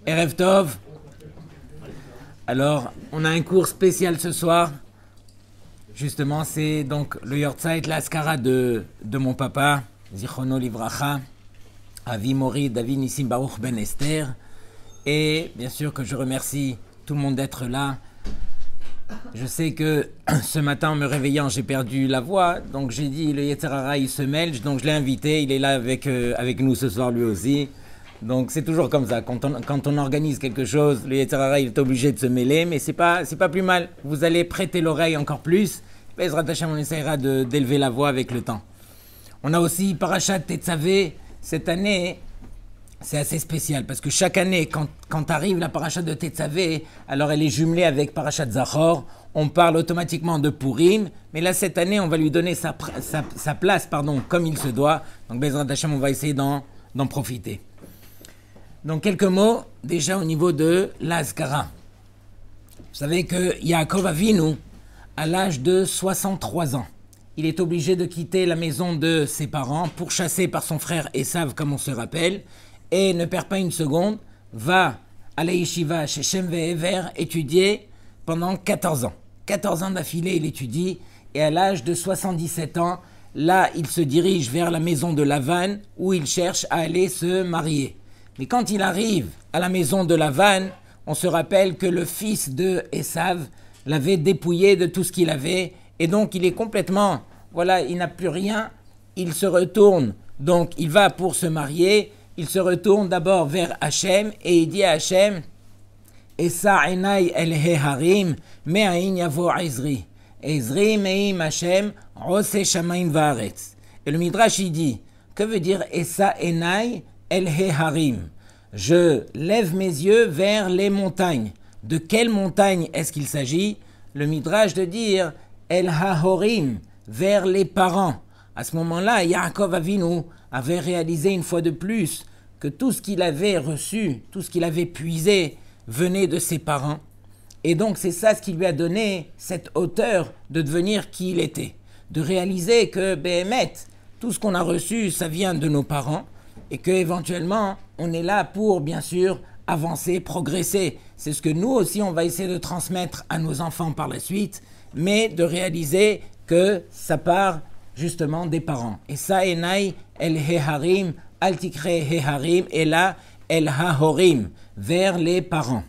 Erev Tov. Alors, on a un cours spécial ce soir. Justement, c'est donc le Yortzeit, l'Askara de mon papa, Zichrono Livracha, Avi Mori, David Nissim Baruch Ben Esther. Et bien sûr que je remercie tout le monde d'être là. Je sais que ce matin, en me réveillant, j'ai perdu la voix. Donc j'ai dit, le Yetzer Hara, il se mêle. Donc je l'ai invité. Il est là avec nous ce soir lui aussi. Donc c'est toujours comme ça. Quand on organise quelque chose, le Yetzer Hara, il est obligé de se mêler. Mais c'est pas plus mal. Vous allez prêter l'oreille encore plus. Bezrat Hashem, on essaiera d'élever la voix avec le temps. On a aussi Parashat Tetzavé. Cette année, c'est assez spécial parce que chaque année, quand arrive la Parashat de Tetzavé, alors elle est jumelée avec Parashat Zachor. On parle automatiquement de Purim, mais là cette année, on va lui donner sa place, comme il se doit. Donc Bezrat Hashem, on va essayer d'en profiter. Donc quelques mots déjà au niveau de l'Azkara. Vous savez que Yaakov Avinu, à l'âge de 63 ans, il est obligé de quitter la maison de ses parents, pourchassé par son frère Esav, comme on se rappelle, et ne perd pas une seconde, va à la yeshiva chez Shem Ve'ever étudier pendant 14 ans. 14 ans d'affilée, il étudie, et à l'âge de 77 ans, là, il se dirige vers la maison de Lavan, où il cherche à aller se marier. Mais quand il arrive à la maison de Lavan, on se rappelle que le fils de Esav l'avait dépouillé de tout ce qu'il avait, et donc il est complètement, il n'a plus rien, il se retourne, donc il va pour se marier, il se retourne d'abord vers Hachem, et il dit à Hachem, Esa enai el harim, me'ain yavo Ezri. Ezri me'im Hachem, ose shamaim va'aretz. Et le Midrash il dit, que veut dire Esa enai el harim? Je lève mes yeux vers les montagnes. De quelle montagne est-ce qu'il s'agit? Le Midrash de dire El Hahorim, vers les parents. À ce moment-là, Yaakov Avinu avait réalisé une fois de plus que tout ce qu'il avait reçu, tout ce qu'il avait puisé, venait de ses parents. Et donc c'est ça ce qui lui a donné cette hauteur de devenir qui il était. De réaliser que, Béhémet, tout ce qu'on a reçu, ça vient de nos parents, et qu'éventuellement, on est là pour, bien sûr, avancer, progresser. C'est ce que nous aussi, on va essayer de transmettre à nos enfants par la suite, mais de réaliser que ça part justement des parents. Et ça, enai el heharim, altikre heharim, et là, el hahorim, vers les parents.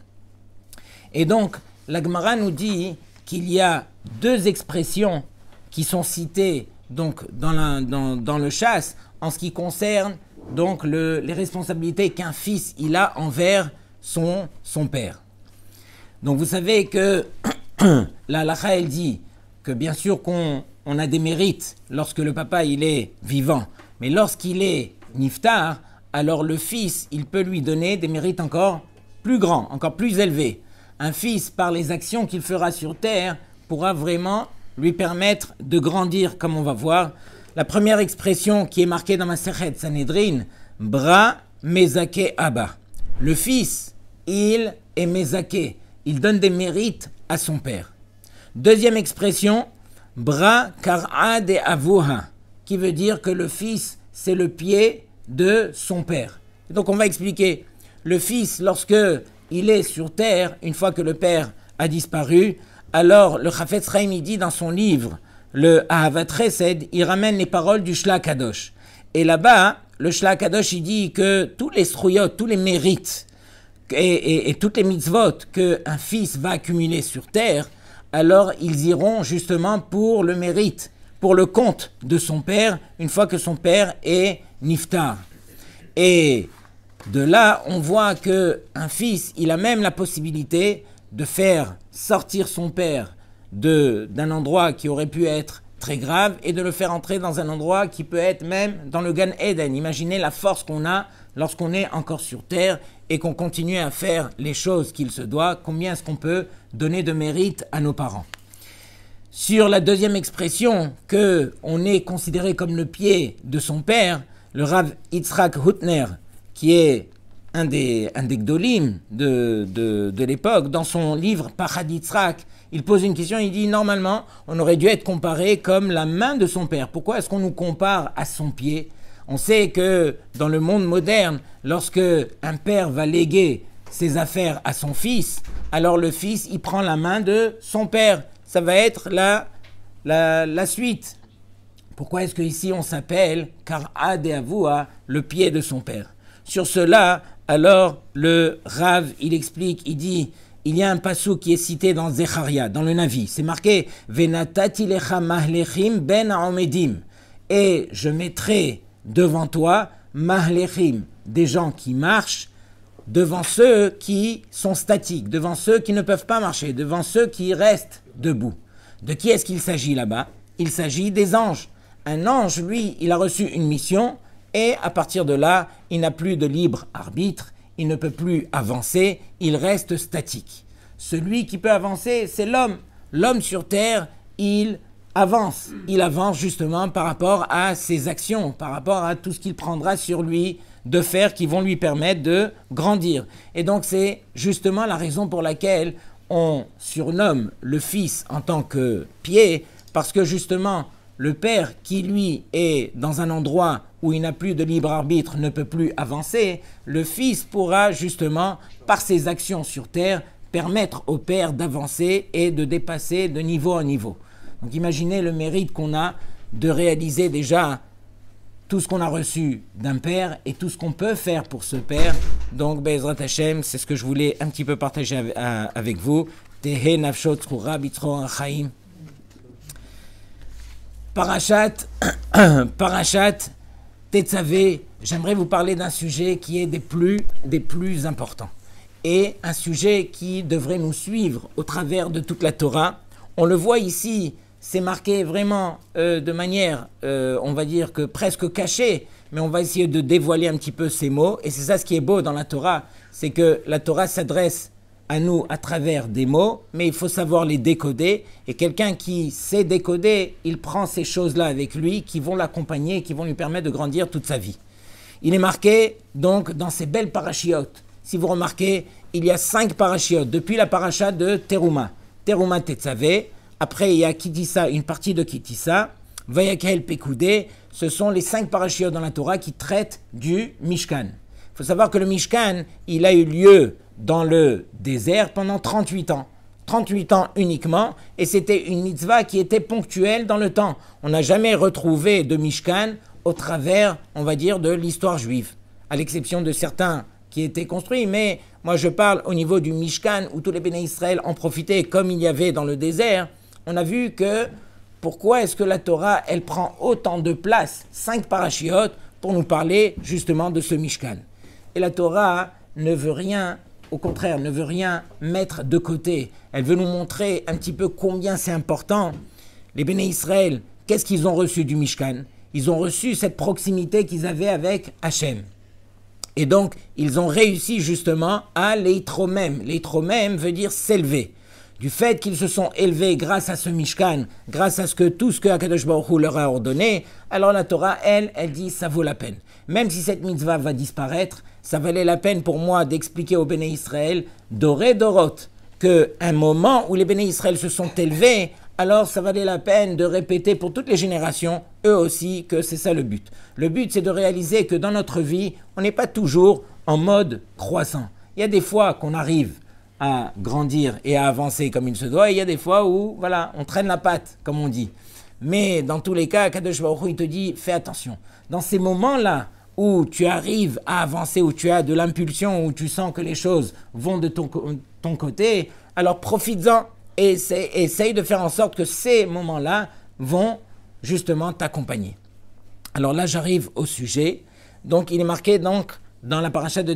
Et donc, la Gemara nous dit qu'il y a deux expressions qui sont citées donc, dans le chasse en ce qui concerne donc les responsabilités qu'un fils il a envers son père. Donc vous savez que la halakha elle dit que bien sûr qu'on a des mérites lorsque le papa il est vivant, mais lorsqu'il est niftar, alors le fils il peut lui donner des mérites encore plus grands, encore plus élevés. Un fils par les actions qu'il fera sur terre pourra vraiment lui permettre de grandir comme on va voir. La première expression qui est marquée dans ma Masechet Sanhedrin, Bra Mezake Abba. Le fils, il est Mezake. Il donne des mérites à son père. Deuxième expression, Bra Kar'a de Avuha, qui veut dire que le fils, c'est le pied de son père. Et donc on va expliquer. Le fils, lorsque il est sur terre, une fois que le père a disparu, alors le Chafetz Chaim il dit dans son livre, le Ahavat Chesed, il ramène les paroles du Shla Kadosh. Et là-bas, le Shla Kadosh, il dit que tous les srouyot, tous les mérites et toutes les mitzvot qu'un fils va accumuler sur terre, alors ils iront justement pour le mérite, pour le compte de son père, une fois que son père est niftar. Et de là, on voit qu'un fils, il a même la possibilité de faire sortir son père d'un endroit qui aurait pu être très grave et de le faire entrer dans un endroit qui peut être même dans le Gan Eden. Imaginez la force qu'on a lorsqu'on est encore sur terre et qu'on continue à faire les choses qu'il se doit. Combien est-ce qu'on peut donner de mérite à nos parents? Sur la deuxième expression, qu'on est considéré comme le pied de son père, le Rav Yitzhak Hutner, qui est un des Gdolim de l'époque, dans son livre Pachad Yitzhak, il pose une question, il dit normalement, on aurait dû être comparé comme la main de son père. Pourquoi est-ce qu'on nous compare à son pied? On sait que dans le monde moderne, lorsque un père va léguer ses affaires à son fils, alors le fils, il prend la main de son père. Ça va être la suite. Pourquoi est-ce qu'ici on s'appelle Kar'a de Avua, le pied de son père? Sur cela, alors le Rav, il explique, il dit, il y a un passou qui est cité dans Zecharia, dans le Navi. C'est marqué Venatati lecha mahlechim ben haomedim. Et je mettrai devant toi mahlechim, des gens qui marchent, devant ceux qui sont statiques, devant ceux qui ne peuvent pas marcher, devant ceux qui restent debout. De qui est-ce qu'il s'agit là-bas? Il s'agit des anges. Un ange, lui, il a reçu une mission et à partir de là, il n'a plus de libre arbitre, il ne peut plus avancer, il reste statique. Celui qui peut avancer, c'est l'homme. L'homme sur terre, il avance. Il avance justement par rapport à ses actions, par rapport à tout ce qu'il prendra sur lui de faire qui vont lui permettre de grandir. Et donc c'est justement la raison pour laquelle on surnomme le fils en tant que pied, parce que justement le père qui lui est dans un endroit où il n'a plus de libre arbitre, ne peut plus avancer, le fils pourra justement par ses actions sur terre permettre au père d'avancer et de dépasser de niveau en niveau. Donc imaginez le mérite qu'on a de réaliser déjà tout ce qu'on a reçu d'un père et tout ce qu'on peut faire pour ce père. Donc, Be'ezrat Hashem, c'est ce que je voulais un petit peu partager avec vous. Tehe nafshot tzchura bitzchor chaim. Parashat Tetzavé, j'aimerais vous parler d'un sujet qui est des plus importants. Et un sujet qui devrait nous suivre au travers de toute la Torah. On le voit ici, c'est marqué vraiment de manière, on va dire que presque cachée, mais on va essayer de dévoiler un petit peu ces mots. Et c'est ça ce qui est beau dans la Torah, c'est que la Torah s'adresse à nous à travers des mots, mais il faut savoir les décoder. Et quelqu'un qui sait décoder, il prend ces choses-là avec lui, qui vont l'accompagner, qui vont lui permettre de grandir toute sa vie. Il est marqué donc dans ces belles parachiotes. Si vous remarquez, il y a 5 parachiotes, depuis la paracha de Teruma. Teruma Tetzavé. Après, il y a Kitissa, une partie de Kitissa, Vayakel Pekoudé, ce sont les 5 parachiotes dans la Torah qui traitent du Mishkan. Il faut savoir que le Mishkan, il a eu lieu dans le désert pendant 38 ans. 38 ans uniquement, et c'était une mitzvah qui était ponctuelle dans le temps. On n'a jamais retrouvé de Mishkan au travers, on va dire, de l'histoire juive, à l'exception de certains qui étaient construits, mais moi je parle au niveau du Mishkan, où tous les Béné Israël en profitaient comme il y avait dans le désert. On a vu que pourquoi est-ce que la Torah, elle prend autant de place, 5 parachiotes, pour nous parler justement de ce Mishkan. Et la Torah ne veut rien, au contraire, ne veut rien mettre de côté. Elle veut nous montrer un petit peu combien c'est important. Les Béné Israël, qu'est-ce qu'ils ont reçu du Mishkan? Ils ont reçu cette proximité qu'ils avaient avec Hachem. Et donc, ils ont réussi justement à l'eitromem. L'eitromem veut dire s'élever. Du fait qu'ils se sont élevés grâce à ce Mishkan, grâce à tout ce que Akadosh Baruch Hu leur a ordonné, alors la Torah, elle dit ça vaut la peine. Même si cette mitzvah va disparaître, ça valait la peine pour moi d'expliquer aux Béné Israël, doré dorot, qu'un moment où les Béné Israël se sont élevés, alors ça valait la peine de répéter pour toutes les générations, eux aussi, que c'est ça le but. Le but, c'est de réaliser que dans notre vie, on n'est pas toujours en mode croissant. Il y a des fois qu'on arrive à grandir et à avancer comme il se doit, et il y a des fois où, voilà, on traîne la patte, comme on dit. Mais dans tous les cas, Kadosh Baruch Hu, il te dit, fais attention. Dans ces moments-là où tu arrives à avancer, où tu as de l'impulsion, où tu sens que les choses vont de ton côté, alors profites-en et essaye de faire en sorte que ces moments-là vont justement t'accompagner. Alors là, j'arrive au sujet. Donc, il est marqué donc dans la paracha de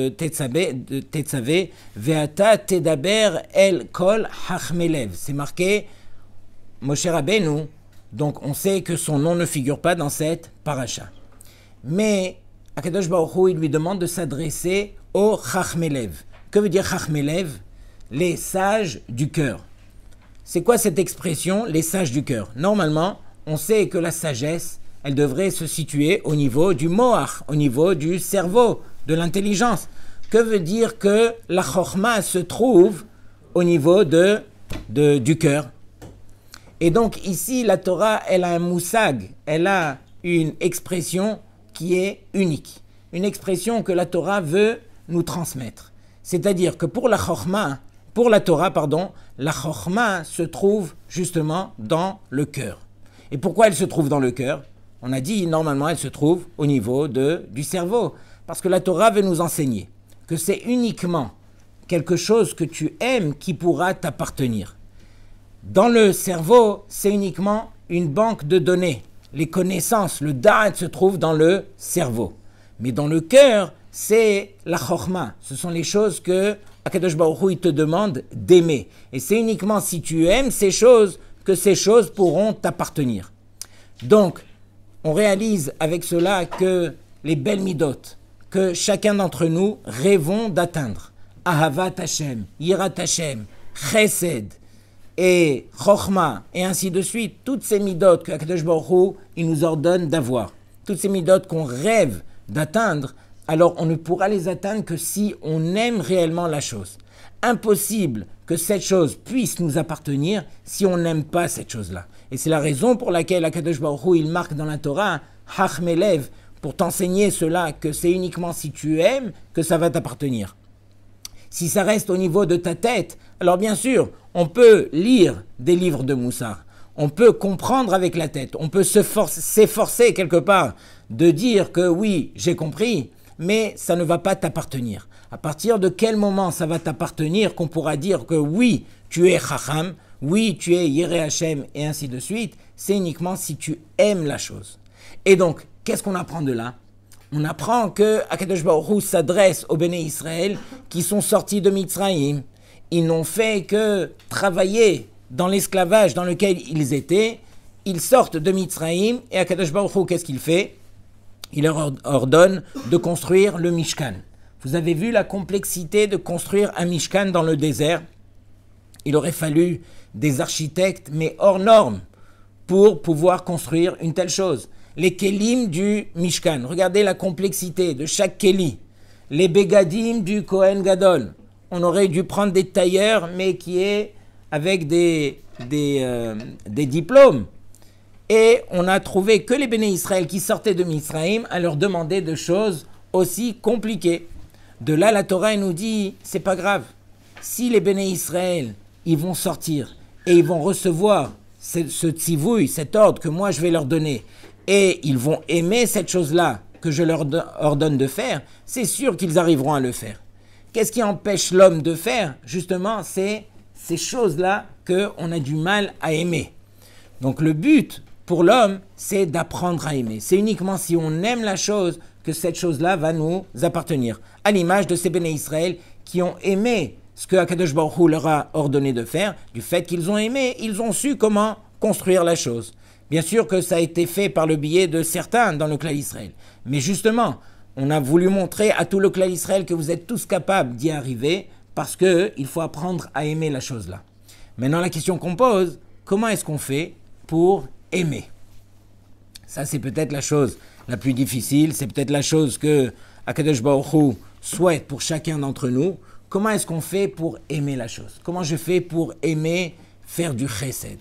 Tetzavé, Ve'ata tedaber el kol hachmelev. C'est marqué Moshe Rabbeinu. Donc, on sait que son nom ne figure pas dans cette paracha. Mais Akadosh Baruch Hu, il lui demande de s'adresser au Chachmelev. Que veut dire Chachmelev? Les sages du cœur. C'est quoi cette expression, les sages du cœur? Normalement, on sait que la sagesse, elle devrait se situer au niveau du moach, au niveau du cerveau, de l'intelligence. Que veut dire que la chokhma se trouve au niveau du cœur? Et donc ici, la Torah, elle a un moussag, elle a une expression qui est unique, une expression que la Torah veut nous transmettre. C'est-à-dire que pour la Torah, la Chokhma se trouve justement dans le cœur. Et pourquoi elle se trouve dans le cœur? On a dit, normalement, elle se trouve au niveau du cerveau. Parce que la Torah veut nous enseigner que c'est uniquement quelque chose que tu aimes qui pourra t'appartenir. Dans le cerveau, c'est uniquement une banque de données. Les connaissances, le da'at se trouve dans le cerveau. Mais dans le cœur, c'est la chokhma. Ce sont les choses que Akadosh Baruch Hu, il te demande d'aimer. Et c'est uniquement si tu aimes ces choses que ces choses pourront t'appartenir. Donc, on réalise avec cela que les belles midot, que chacun d'entre nous rêvons d'atteindre. Ahavat Hashem, Yirat Hashem, Chesed et Chokhma, et ainsi de suite. Toutes ces midot que Akadosh Baruch Hu, il nous ordonne d'avoir. Toutes ces midot qu'on rêve d'atteindre, alors on ne pourra les atteindre que si on aime réellement la chose. Impossible que cette chose puisse nous appartenir si on n'aime pas cette chose-là. Et c'est la raison pour laquelle Akadosh Baruch Hu, il marque dans la Torah, Hachmelev, pour t'enseigner cela, que c'est uniquement si tu aimes que ça va t'appartenir. Si ça reste au niveau de ta tête, alors bien sûr, on peut lire des livres de Moussar, on peut comprendre avec la tête, on peut s'efforcer quelque part de dire que oui, j'ai compris, mais ça ne va pas t'appartenir. À partir de quel moment ça va t'appartenir qu'on pourra dire que oui, tu es Chacham, oui, tu es Yireh Hashem, et ainsi de suite, c'est uniquement si tu aimes la chose. Et donc, qu'est-ce qu'on apprend de là? On apprend que Akadosh Baruch Hu s'adresse aux Béné Israël qui sont sortis de Mitzrayim. Ils n'ont fait que travailler dans l'esclavage dans lequel ils étaient. Ils sortent de Mitzrayim et Akadosh Baruch Hu, qu'est-ce qu'il fait? Il leur ordonne de construire le Mishkan. Vous avez vu la complexité de construire un Mishkan dans le désert? Il aurait fallu des architectes, mais hors normes, pour pouvoir construire une telle chose. Les kelim du Mishkan, regardez la complexité de chaque keli. Les begadim du Kohen Gadol. On aurait dû prendre des tailleurs, mais qui est avec des diplômes. Et on a trouvé que les Béné Israël qui sortaient de Mitzrayim à leur demander de choses aussi compliquées. De là, la Torah nous dit, c'est pas grave. Si les Béné Israël, ils vont sortir et ils vont recevoir ce tzivouï, cet ordre que moi je vais leur donner, et ils vont aimer cette chose-là que je leur ordonne de faire, c'est sûr qu'ils arriveront à le faire. Qu'est-ce qui empêche l'homme de faire? Justement, c'est ces choses-là qu'on a du mal à aimer. Donc le but pour l'homme, c'est d'apprendre à aimer. C'est uniquement si on aime la chose que cette chose-là va nous appartenir. À l'image de ces Béné Israël qui ont aimé ce que Akadosh Baruch Hu leur a ordonné de faire, du fait qu'ils ont aimé, ils ont su comment construire la chose. Bien sûr que ça a été fait par le biais de certains dans le clan Israël. Mais justement, on a voulu montrer à tout le clan Israël que vous êtes tous capables d'y arriver parce qu'il faut apprendre à aimer la chose-là. Maintenant, la question qu'on pose, comment est-ce qu'on fait pour aimer? Ça, c'est peut-être la chose la plus difficile, c'est peut-être la chose que Akadosh Baruch Hu souhaite pour chacun d'entre nous. Comment est-ce qu'on fait pour aimer la chose? Comment je fais pour aimer faire du chesed?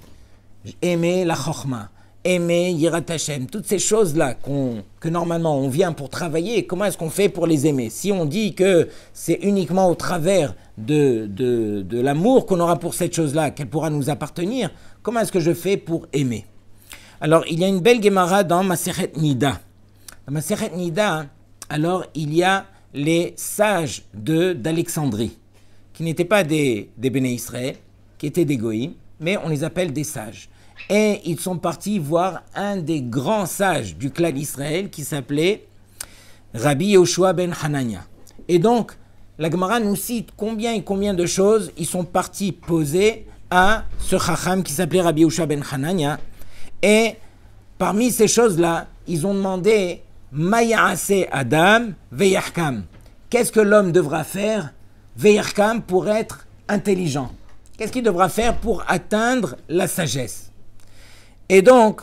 Aimer la chokhma, aimer Yirat Hashem, toutes ces choses-là que normalement on vient pour travailler, comment est-ce qu'on fait pour les aimer? Si on dit que c'est uniquement au travers de l'amour qu'on aura pour cette chose-là, qu'elle pourra nous appartenir, comment est-ce que je fais pour aimer? Alors, il y a une belle Gemara dans Masechet Nida. Dans Masechet Nida, alors, il y a les sages d'Alexandrie, qui n'étaient pas des Béné Israël, qui étaient des Goïm, mais on les appelle des sages. Et ils sont partis voir un des grands sages du clan d'Israël qui s'appelait Rabbi Yehoshua ben Hanania. Et donc, la Gemara nous cite combien et combien de choses ils sont partis poser à ce Chacham qui s'appelait Rabbi Yehoshua ben Hanania. Et parmi ces choses-là, ils ont demandé Maya'ase Adam veyachkam. Qu'est-ce que l'homme devra faire veyachkam pour être intelligent? Qu'est-ce qu'il devra faire pour atteindre la sagesse? Et donc,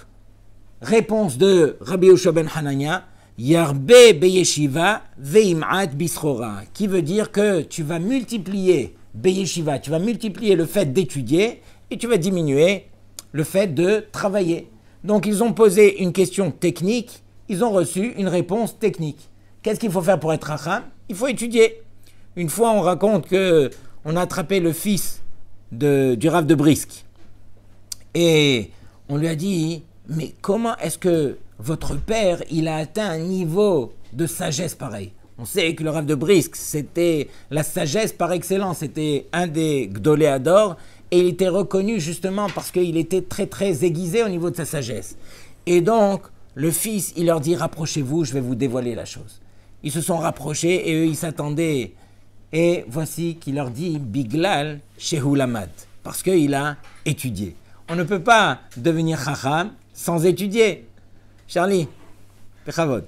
réponse de Rabbi Yehoshua ben Hanania, Yarbe beyeshiva veim'at bischora, qui veut dire que tu vas multiplier beyeshiva, tu vas multiplier le fait d'étudier et tu vas diminuer le fait de travailler. Donc, ils ont posé une question technique ils ont reçu une réponse technique. Qu'est-ce qu'il faut faire pour être Chacham? Il faut étudier. Une fois, on raconte qu'on a attrapé le fils du Rav de Brisk. Et on lui a dit, mais comment est-ce que votre père, il a atteint un niveau de sagesse pareil? On sait que le Rav de Brisk, c'était la sagesse par excellence. C'était un des Gdoléador. Et il était reconnu justement parce qu'il était très très aiguisé au niveau de sa sagesse. Et donc, le fils, il leur dit, rapprochez-vous, je vais vous dévoiler la chose. Ils se sont rapprochés et eux, ils s'attendaient. Et voici qu'il leur dit, Biglal Shehu Lamad, parce qu'il a étudié. On ne peut pas devenir Chacham sans étudier. Charlie, Pechavod.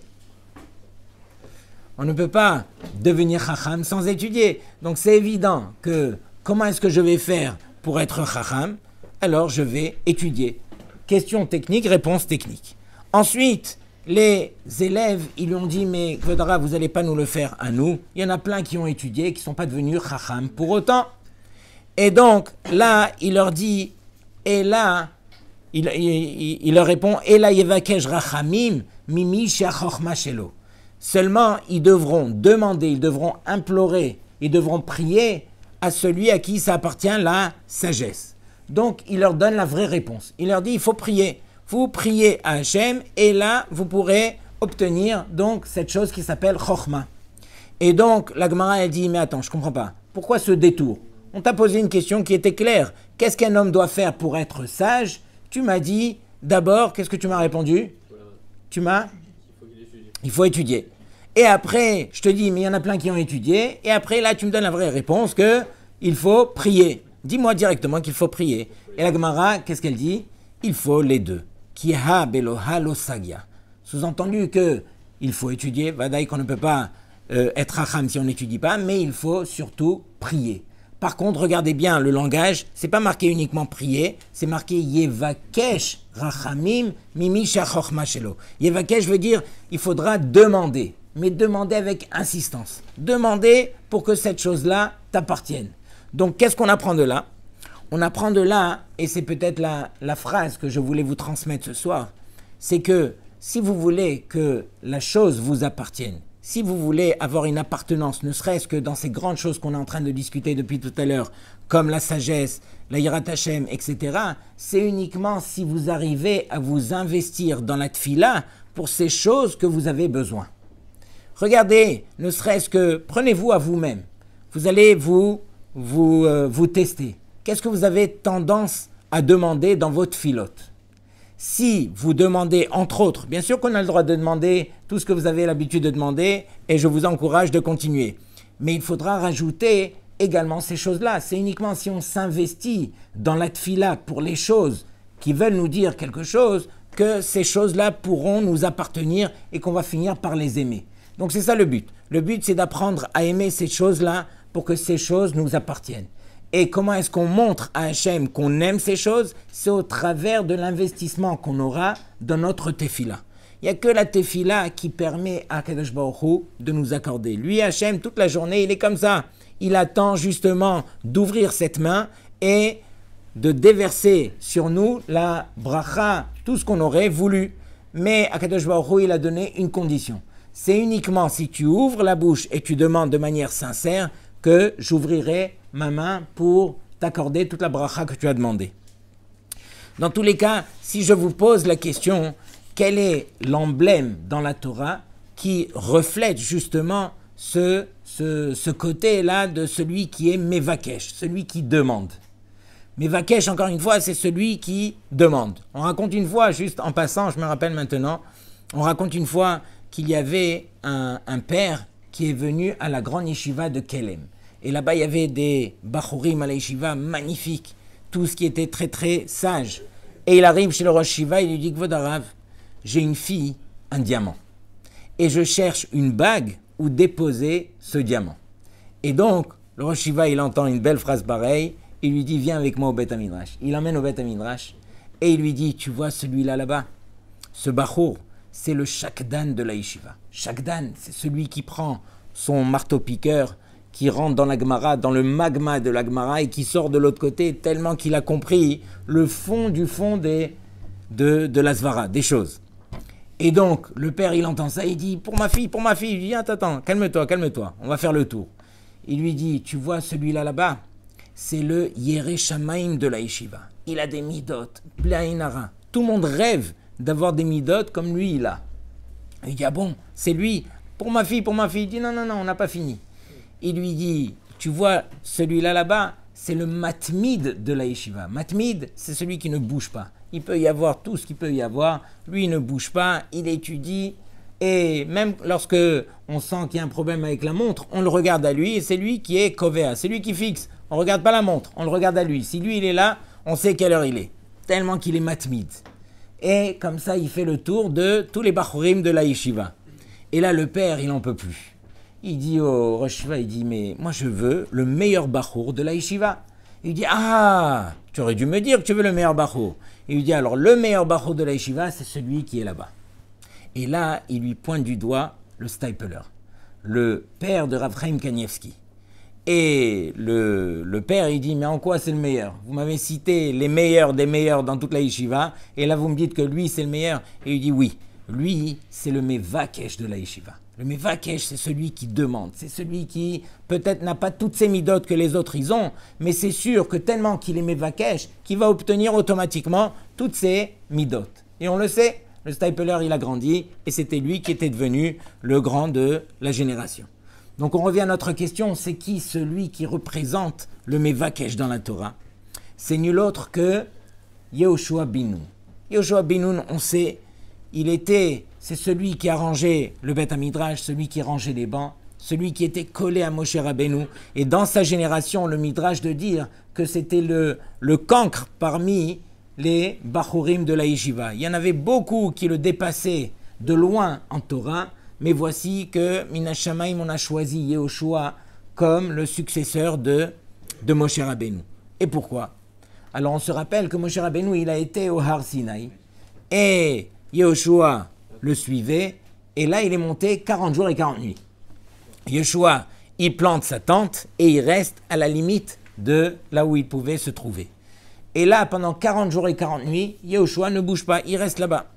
On ne peut pas devenir Chacham sans étudier. Donc c'est évident que comment est-ce que je vais faire pour être Chacham? Alors je vais étudier. Question technique, réponse technique. Ensuite, les élèves, ils lui ont dit, mais Kvodara, vous n'allez pas nous le faire à nous. Il y en a plein qui ont étudié, qui ne sont pas devenus Chacham pour autant. Et donc, là, il leur dit, et là, il leur répond, et là, yevakesh rachamim, mimi she'achokma shelo. Seulement, ils devront demander, ils devront implorer, ils devront prier à celui à qui ça appartient la sagesse. Donc, il leur donne la vraie réponse. Il leur dit, il faut prier. Vous priez à Hachem, et là, vous pourrez obtenir donc cette chose qui s'appelle Chochma. Et donc, la Gemara, elle dit, mais attends, je ne comprends pas. Pourquoi ce détour? On t'a posé une question qui était claire. Qu'est-ce qu'un homme doit faire pour être sage? Tu m'as dit, d'abord, qu'est-ce que tu m'as répondu? Tu m'as? Il faut étudier. Et après, je te dis, mais il y en a plein qui ont étudié. Et après, là, tu me donnes la vraie réponse qu'il faut prier. Dis-moi directement qu'il faut prier. Et la Gemara, qu'est-ce qu'elle dit? Il faut les deux. Kiha beloha lo sagia. Sous-entendu qu'il faut étudier. Vadaï qu'on ne peut pas être Chacham si on n'étudie pas, mais il faut surtout prier. Par contre, regardez bien le langage, c'est pas marqué uniquement prier, c'est marqué Yevakesh Rachamim Mimi Shachochma Shelo. Yevakesh veut dire il faudra demander, mais demander avec insistance. Demander pour que cette chose-là t'appartienne. Donc, qu'est-ce qu'on apprend de là? On apprend de là, et c'est peut-être la phrase que je voulais vous transmettre ce soir, c'est que si vous voulez que la chose vous appartienne, si vous voulez avoir une appartenance, ne serait-ce que dans ces grandes choses qu'on est en train de discuter depuis tout à l'heure, comme la sagesse, la Yirat Hashem, etc., c'est uniquement si vous arrivez à vous investir dans la tfila pour ces choses que vous avez besoin. Regardez, ne serait-ce que, prenez-vous à vous-même. Vous allez vous tester. Qu'est-ce que vous avez tendance à demander dans votre filote? Si vous demandez, entre autres, bien sûr qu'on a le droit de demander tout ce que vous avez l'habitude de demander, et je vous encourage de continuer. Mais il faudra rajouter également ces choses-là. C'est uniquement si on s'investit dans la tfila pour les choses qui veulent nous dire quelque chose, que ces choses-là pourront nous appartenir et qu'on va finir par les aimer. Donc c'est ça le but. Le but, c'est d'apprendre à aimer ces choses-là pour que ces choses nous appartiennent. Et comment est-ce qu'on montre à Hachem qu'on aime ces choses? C'est au travers de l'investissement qu'on aura dans notre tefila. Il n'y a que la tefila qui permet à Kadosh Baruch Hu de nous accorder. Lui, Hachem, toute la journée, il est comme ça. Il attend justement d'ouvrir cette main et de déverser sur nous la bracha, tout ce qu'on aurait voulu. Mais à Kadosh Baruch Hu, il a donné une condition. C'est uniquement si tu ouvres la bouche et tu demandes de manière sincère que j'ouvrirai ma main pour t'accorder toute la bracha que tu as demandé. Dans tous les cas, si je vous pose la question, quel est l'emblème dans la Torah qui reflète justement ce côté-là de celui qui est Mevakesh, celui qui demande? Mevakesh, encore une fois, c'est celui qui demande. On raconte une fois, juste en passant, je me rappelle maintenant, on raconte une fois qu'il y avait un père qui est venu à la grande yeshiva de Kelem. Et là-bas, il y avait des bachurim à la yeshiva magnifiques, tout ce qui était très très sage. Et il arrive chez le Rosh Yeshiva, il lui dit, Kvod Harav, j'ai une fille, un diamant. Et je cherche une bague où déposer ce diamant. Et donc, le Rosh Yeshiva, il entend une belle phrase pareille, il lui dit, viens avec moi au Beth HaMidrash. Il l'emmène au Beth HaMidrash, et il lui dit, tu vois celui-là là-bas, ce bachur, c'est le shakdan de la yeshiva. Shakdan, c'est celui qui prend son marteau-piqueur, qui rentre dans la Gemara, dans le magma de la Gemara, et qui sort de l'autre côté tellement qu'il a compris le fond du fond de la Svara, des choses. Et donc, le père, il entend ça, il dit, pour ma fille, il dit, attends, calme-toi, on va faire le tour. Il lui dit, tu vois celui-là là-bas, c'est le Yeré Shamaim de la yeshiva. Il a des midot, Blainara. Tout le monde rêve d'avoir des midot comme lui, il a. Il dit, ah bon, c'est lui, pour ma fille. Il dit, non, on n'a pas fini. Il lui dit, tu vois celui-là là-bas, c'est le matmid de la yeshiva. Matmid, c'est celui qui ne bouge pas. Il peut y avoir tout ce qu'il peut y avoir. Lui, il ne bouge pas, il étudie. Et même lorsque on sent qu'il y a un problème avec la montre, on le regarde à lui et c'est lui qui est kovea. C'est lui qui fixe. On ne regarde pas la montre, on le regarde à lui. Si lui, il est là, on sait quelle heure il est. Tellement qu'il est matmid. Et comme ça, il fait le tour de tous les bachurim de la yeshiva. Et là, le père, il n'en peut plus. Il dit au Rosh Yeshiva, il dit, mais moi, je veux le meilleur bachur de la yeshiva. Il dit, ah, tu aurais dû me dire que tu veux le meilleur bachur. Il lui dit, alors, le meilleur bachur de la yeshiva, c'est celui qui est là-bas. Et là, il lui pointe du doigt le Stipler, le père de Rav Chaim Kanievski. Et le père, il dit, mais en quoi c'est le meilleur? Vous m'avez cité les meilleurs des meilleurs dans toute la yeshiva, et là, vous me dites que lui, c'est le meilleur. Et il dit, oui, lui, c'est le Mevakesh de la yeshiva. Le Mevakesh, c'est celui qui demande, c'est celui qui peut-être n'a pas toutes ces midotes que les autres ils ont, mais c'est sûr que tellement qu'il est Mevakesh, qu'il va obtenir automatiquement toutes ces midotes. Et on le sait, le Stipler, il a grandi, et c'était lui qui était devenu le grand de la génération. Donc on revient à notre question, c'est qui celui qui représente le Mevakesh dans la Torah? C'est nul autre que Yehoshua Binoun. Yehoshua Binoun, on sait, c'est celui qui a rangé le Beth HaMidrash, celui qui rangeait les bancs, celui qui était collé à Moshe Rabbeinu. Et dans sa génération, le Midrash de dire que c'était le cancre parmi les Bachurim de la Yeshiva. Il y en avait beaucoup qui le dépassaient de loin en Torah, mais voici que Minash Shamayim, on a choisi Yehoshua comme le successeur de Moshe Rabbeinu. Et pourquoi? Alors on se rappelle que Moshe Rabbeinu, il a été au Har Sinaï, et Yehoshua le suivait, et là il est monté 40 jours et 40 nuits. Yehoshua, il plante sa tente, et il reste à la limite de là où il pouvait se trouver. Et là, pendant 40 jours et 40 nuits, Yehoshua ne bouge pas, il reste là-bas.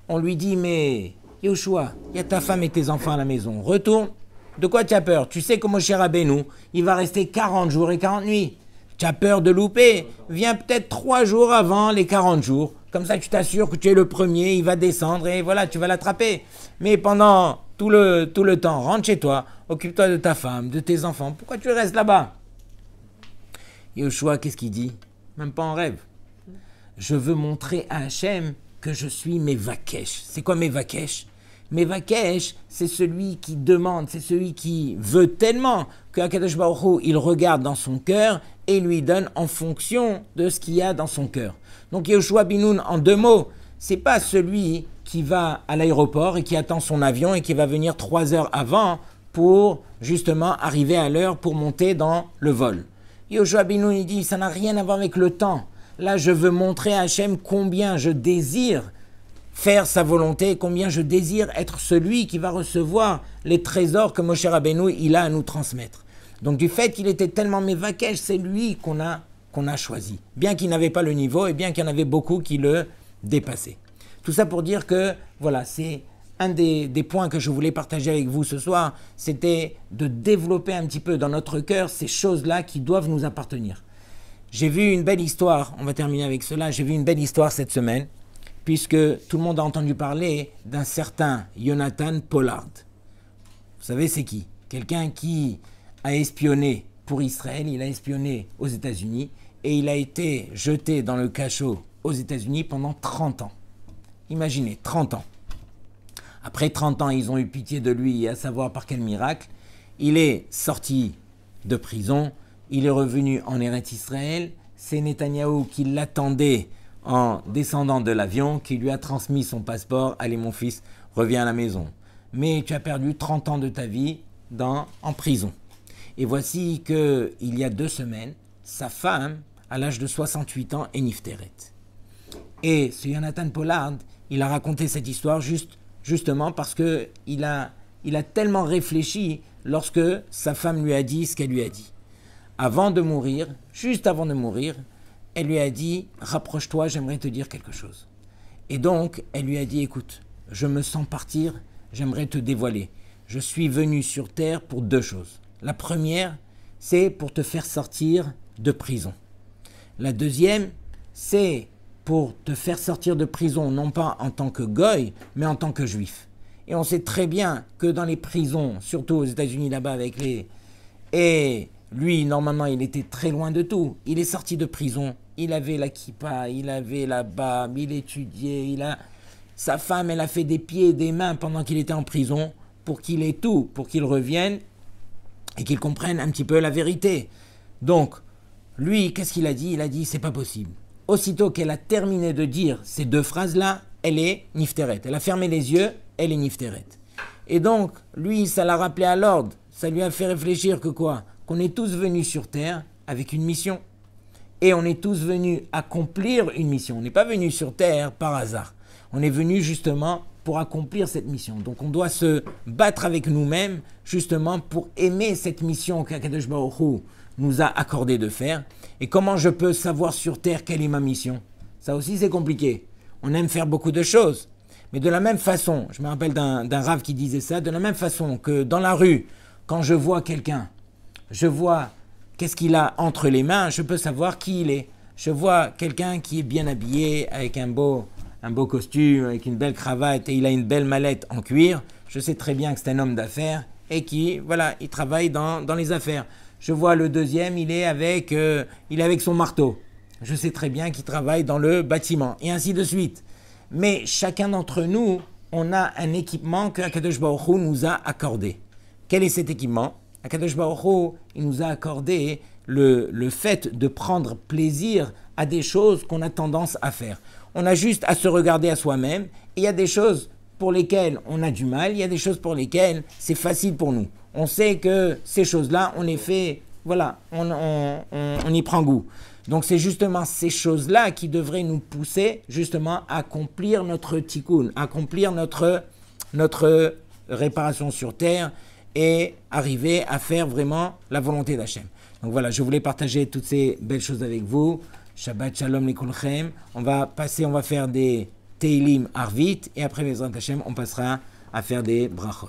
On lui dit, mais Yehoshua, il y a ta femme et tes enfants à la maison, retourne. De quoi tu as peur? Tu sais que Moshe Rabbeinu, il va rester 40 jours et 40 nuits. Tu as peur de louper? Viens peut-être 3 jours avant les 40 jours. Comme ça, tu t'assures que tu es le premier, il va descendre et voilà, tu vas l'attraper. Mais pendant tout le temps, rentre chez toi, occupe-toi de ta femme, de tes enfants. Pourquoi tu restes là-bas? Yehoshua, qu'est-ce qu'il dit? Même pas en rêve. Je veux montrer à Hachem que je suis Mevakesh. C'est quoi Mevakesh? Mevakesh, c'est celui qui demande, c'est celui qui veut tellement que HaKadosh Baruch Hu, il regarde dans son cœur et lui donne en fonction de ce qu'il y a dans son cœur. Donc Yehoshua Binoun, en 2 mots, c'est pas celui qui va à l'aéroport et qui attend son avion et qui va venir 3 heures avant pour justement arriver à l'heure pour monter dans le vol. Yehoshua Binoun, il dit, ça n'a rien à voir avec le temps. Là, je veux montrer à Hachem combien je désire faire sa volonté, combien je désire être celui qui va recevoir les trésors que Moshe Rabbeinu, il a à nous transmettre. Donc du fait qu'il était tellement Mevakesh, c'est lui qu'on a choisi. Bien qu'il n'avait pas le niveau et bien qu'il y en avait beaucoup qui le dépassaient. Tout ça pour dire que, voilà, c'est un des points que je voulais partager avec vous ce soir, c'était de développer un petit peu dans notre cœur ces choses-là qui doivent nous appartenir. J'ai vu une belle histoire, on va terminer avec cela, j'ai vu une belle histoire cette semaine, puisque tout le monde a entendu parler d'un certain Jonathan Pollard. Vous savez c'est qui? Quelqu'un qui a espionné pour Israël, il a espionné aux États-Unis, et il a été jeté dans le cachot aux États-Unis pendant 30 ans. Imaginez, 30 ans. Après 30 ans, ils ont eu pitié de lui, et à savoir par quel miracle, il est sorti de prison, il est revenu en Eretz Israël, c'est Netanyahou qui l'attendait en descendant de l'avion, qui lui a transmis son passeport, allez mon fils, reviens à la maison. Mais tu as perdu 30 ans de ta vie en prison. Et voici qu'il y a 2 semaines, sa femme, à l'âge de 68 ans, est Nifteret. Et ce Jonathan Pollard, il a raconté cette histoire justement parce qu'il a tellement réfléchi lorsque sa femme lui a dit ce qu'elle lui a dit. Avant de mourir, juste avant de mourir, elle lui a dit « Rapproche-toi, j'aimerais te dire quelque chose ». Et donc, elle lui a dit « Écoute, je me sens partir, j'aimerais te dévoiler. Je suis venu sur terre pour 2 choses. La première, c'est pour te faire sortir de prison. La deuxième, c'est pour te faire sortir de prison, non pas en tant que goy, mais en tant que juif. Et on sait très bien que dans les prisons, surtout aux États-Unis là-bas avec les... Et lui, normalement, il était très loin de tout. Il est sorti de prison, il avait la kippa, il avait la barbe, il étudiait, sa femme, elle a fait des pieds et des mains pendant qu'il était en prison pour qu'il ait tout, pour qu'il revienne et qu'il comprenne un petit peu la vérité. Donc, lui, qu'est-ce qu'il a dit? Il a dit, c'est pas possible. Aussitôt qu'elle a terminé de dire ces 2 phrases-là, elle est nifteret. Elle a fermé les yeux, elle est nifteret. Et donc, lui, ça l'a rappelé à l'ordre. Ça lui a fait réfléchir que quoi? Qu'on est tous venus sur terre avec une mission. Et on est tous venus accomplir une mission. On n'est pas venus sur terre par hasard. On est venus justement pour accomplir cette mission. Donc on doit se battre avec nous-mêmes justement pour aimer cette mission qu'Akadosh Baruch Hu nous a accordé de faire. Et comment je peux savoir sur terre quelle est ma mission? Ça aussi c'est compliqué. On aime faire beaucoup de choses. Mais de la même façon, je me rappelle d'un rave qui disait ça, de la même façon que dans la rue, quand je vois quelqu'un, je vois qu'est-ce qu'il a entre les mains, je peux savoir qui il est. Je vois quelqu'un qui est bien habillé, avec un beau costume, avec une belle cravate et il a une belle mallette en cuir. Je sais très bien que c'est un homme d'affaires et qui, voilà, il travaille dans les affaires. Je vois le deuxième, il est avec son marteau. Je sais très bien qu'il travaille dans le bâtiment et ainsi de suite. Mais chacun d'entre nous, on a un équipement que Akadosh Baruch Hu nous a accordé. Quel est cet équipement? Akadosh Baruch Hu, il nous a accordé le fait de prendre plaisir à des choses qu'on a tendance à faire. On a juste à se regarder à soi-même. Et il y a des choses pour lesquelles on a du mal, il y a des choses pour lesquelles c'est facile pour nous. On sait que ces choses-là, on les fait, voilà, on y prend goût. Donc c'est justement ces choses-là qui devraient nous pousser justement à accomplir notre tikkun, accomplir notre réparation sur terre et arriver à faire vraiment la volonté d'Hachem. Donc voilà, je voulais partager toutes ces belles choses avec vous. Shabbat Shalom Likulchem. On va faire des Teilim Arvit et après Bezrat Hashem, on passera à faire des Brachot.